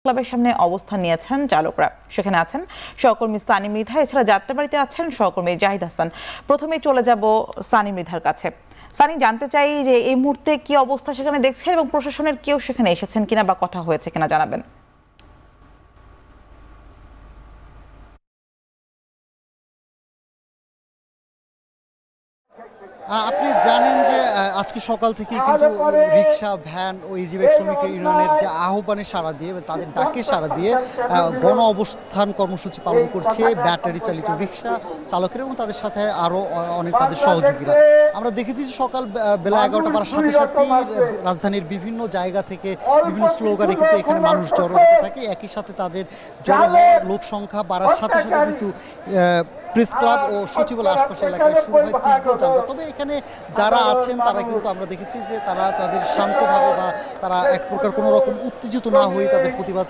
ক্লাবের সামনে অবস্থান নিয়েছেন চালকরা। সেখানে আছেন সহকর্মী সানি মৃধা, এছাড়া যাত্রাবাড়িতে আছেন সহকর্মী জাহিদ হাসান। প্রথমে চলে যাব সানি মৃধার কাছে। সানি, জানতে চাই যে এই মুহূর্তে কি অবস্থা সেখানে দেখছেন এবং প্রশাসনের কেউ সেখানে এসেছেন কিনা বা কথা হয়েছে কিনা জানাবেন। আপনি জানেন যে আজকে সকাল থেকেই কিন্তু রিক্সা, ভ্যান ও ইজিবাইক শ্রমিক ইউনিয়নের যে আহ্বানে সাড়া দিয়ে, তাদের ডাকে সাড়া দিয়ে গণ অবস্থান কর্মসূচি পালন করছে ব্যাটারি চালিত রিক্সা চালকেরা এবং তাদের সাথে আরও অনেক তাদের সহযোগীরা। আমরা দেখেছি যে সকাল বেলা 11টা বাড়ার সাথে সাথেই রাজধানীর বিভিন্ন জায়গা থেকে বিভিন্ন স্লোগানে কিন্তু এখানে মানুষ জড়ো হতে থাকে। একই সাথে তাদের জড়ো হওয়ার লোক সংখ্যা বাড়ার সাথে সাথে কিন্তু প্রেস ক্লাব ও সচিবালয় আশপাশের এলাকায় শুরু হয় তীব্র যানজট। তবে এখানে যারা আছেন তারা কিন্তু আমরা দেখেছি যে তারা তাদের শান্তভাবে বা তারা এক প্রকার কোনো রকম উত্তেজিত না হয়ে তাদের প্রতিবাদ